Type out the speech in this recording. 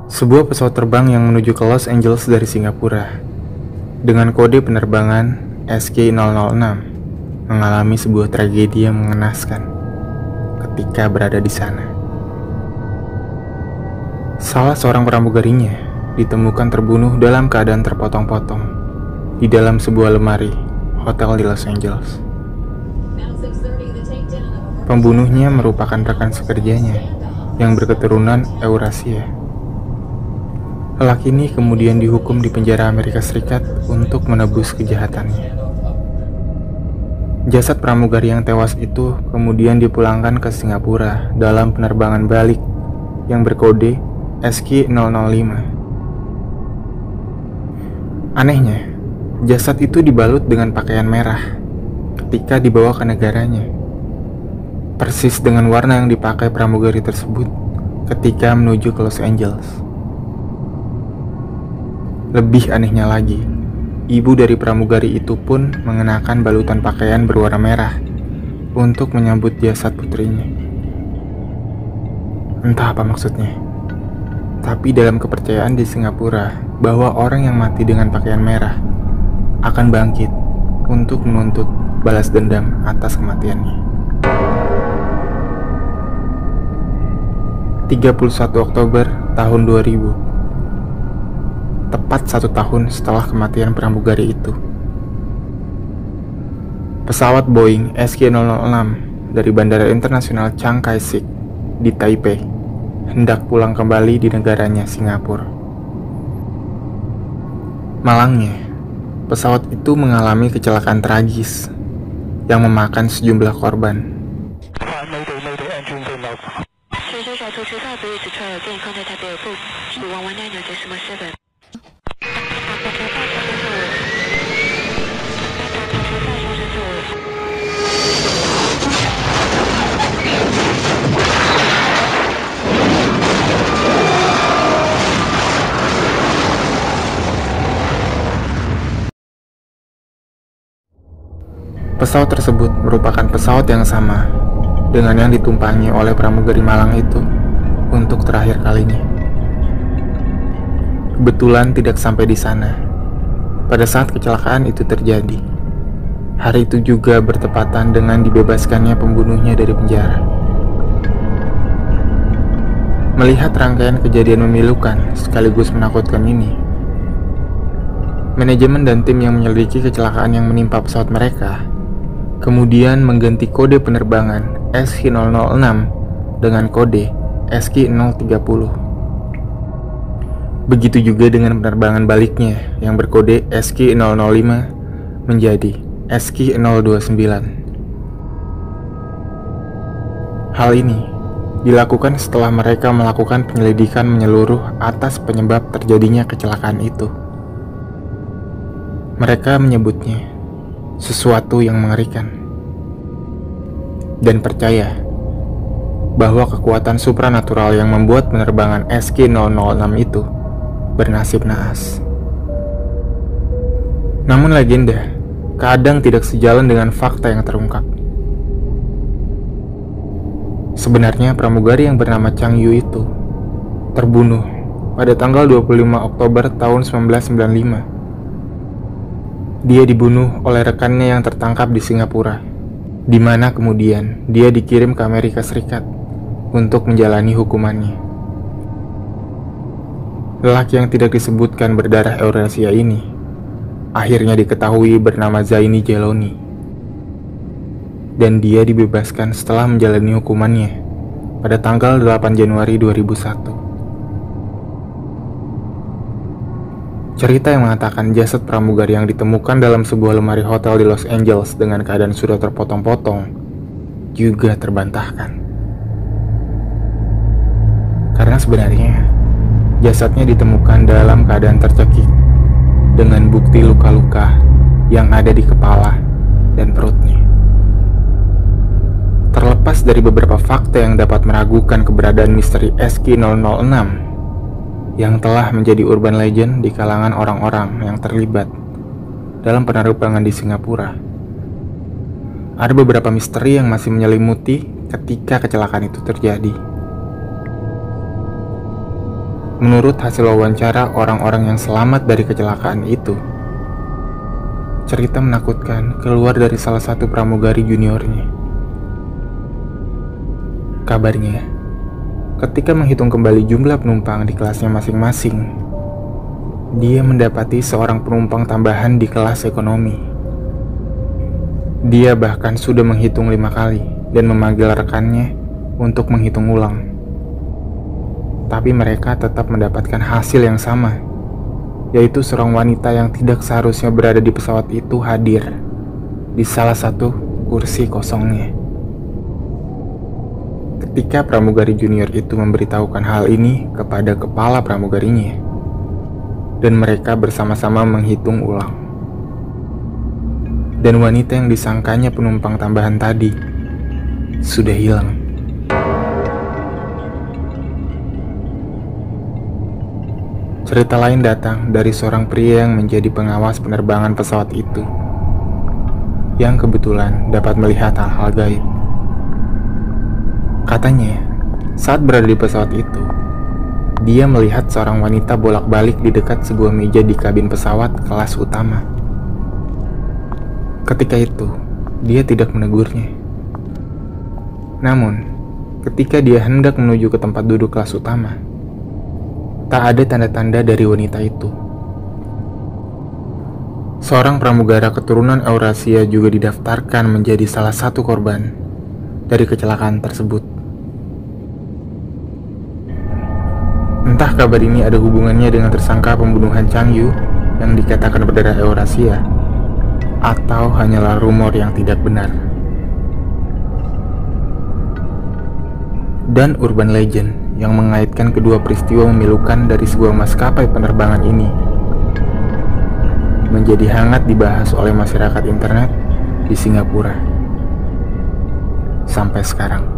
Sebuah pesawat terbang yang menuju ke Los Angeles dari Singapura dengan kode penerbangan SQ006 mengalami sebuah tragedi yang mengenaskan ketika berada di sana. Salah seorang pramugarinya ditemukan terbunuh dalam keadaan terpotong-potong di dalam sebuah lemari hotel di Los Angeles. Pembunuhnya merupakan rekan sekerjanya yang berketurunan Eurasia. Lelaki ini kemudian dihukum di penjara Amerika Serikat untuk menebus kejahatannya. Jasad pramugari yang tewas itu kemudian dipulangkan ke Singapura dalam penerbangan balik yang berkode SQ005. Anehnya, jasad itu dibalut dengan pakaian merah ketika dibawa ke negaranya, persis dengan warna yang dipakai pramugari tersebut ketika menuju ke Los Angeles. Lebih anehnya lagi, ibu dari pramugari itu pun mengenakan balutan pakaian berwarna merah untuk menyambut jasad putrinya. Entah apa maksudnya, tapi dalam kepercayaan di Singapura bahwa orang yang mati dengan pakaian merah akan bangkit untuk menuntut balas dendam atas kematiannya. 31 Oktober tahun 2000, tepat 1 tahun setelah kematian pramugari itu. Pesawat Boeing SQ006 dari Bandara Internasional Chiang Kai-shek di Taipei hendak pulang kembali di negaranya Singapura. Malangnya, pesawat itu mengalami kecelakaan tragis yang memakan sejumlah korban. Pesawat tersebut merupakan pesawat yang sama dengan yang ditumpangi oleh pramugari Malang itu untuk terakhir kalinya. Kebetulan tidak sampai di sana pada saat kecelakaan itu terjadi. Hari itu juga bertepatan dengan dibebaskannya pembunuhnya dari penjara. Melihat rangkaian kejadian memilukan sekaligus menakutkan ini, manajemen dan tim yang menyelidiki kecelakaan yang menimpa pesawat mereka kemudian mengganti kode penerbangan SQ006 dengan kode SQ030. Begitu juga dengan penerbangan baliknya yang berkode SQ005 menjadi SQ029. Hal ini dilakukan setelah mereka melakukan penyelidikan menyeluruh atas penyebab terjadinya kecelakaan itu. Mereka menyebutnya sesuatu yang mengerikan dan percaya bahwa kekuatan supranatural yang membuat penerbangan SQ006 itu bernasib naas. Namun legenda kadang tidak sejalan dengan fakta yang terungkap. Sebenarnya pramugari yang bernama Chang Yu itu terbunuh pada tanggal 25 Oktober tahun 1995. Dia dibunuh oleh rekannya yang tertangkap di Singapura, di mana kemudian dia dikirim ke Amerika Serikat untuk menjalani hukumannya. Lelaki yang tidak disebutkan berdarah Eurasia ini akhirnya diketahui bernama Zaini Jeloni, dan dia dibebaskan setelah menjalani hukumannya pada tanggal 8 Januari 2001. Cerita yang mengatakan jasad pramugari yang ditemukan dalam sebuah lemari hotel di Los Angeles dengan keadaan sudah terpotong-potong juga terbantahkan. Karena sebenarnya jasadnya ditemukan dalam keadaan tercekik dengan bukti luka-luka yang ada di kepala dan perutnya. Terlepas dari beberapa fakta yang dapat meragukan keberadaan misteri SQ006 yang telah menjadi urban legend di kalangan orang-orang yang terlibat dalam penerbangan di Singapura, ada beberapa misteri yang masih menyelimuti ketika kecelakaan itu terjadi. Menurut hasil wawancara orang-orang yang selamat dari kecelakaan itu, cerita menakutkan keluar dari salah satu pramugari juniornya. Kabarnya, ketika menghitung kembali jumlah penumpang di kelasnya masing-masing, dia mendapati seorang penumpang tambahan di kelas ekonomi. Dia bahkan sudah menghitung 5 kali dan memanggil rekannya untuk menghitung ulang. Tapi mereka tetap mendapatkan hasil yang sama, yaitu seorang wanita yang tidak seharusnya berada di pesawat itu hadir di salah satu kursi kosongnya. Ketika pramugari junior itu memberitahukan hal ini kepada kepala pramugarinya, dan mereka bersama-sama menghitung ulang. Dan wanita yang disangkanya penumpang tambahan tadi sudah hilang. Cerita lain datang dari seorang pria yang menjadi pengawas penerbangan pesawat itu, yang kebetulan dapat melihat hal-hal gaib. Katanya, saat berada di pesawat itu, dia melihat seorang wanita bolak-balik di dekat sebuah meja di kabin pesawat kelas utama. Ketika itu, dia tidak menegurnya. Namun, ketika dia hendak menuju ke tempat duduk kelas utama, tak ada tanda-tanda dari wanita itu. Seorang pramugara keturunan Eurasia juga didaftarkan menjadi salah satu korban dari kecelakaan tersebut. Entah kabar ini ada hubungannya dengan tersangka pembunuhan Chang Yu yang dikatakan berdarah Eurasia, atau hanyalah rumor yang tidak benar. Dan urban legend yang mengaitkan kedua peristiwa memilukan dari sebuah maskapai penerbangan ini menjadi hangat dibahas oleh masyarakat internet di Singapura sampai sekarang.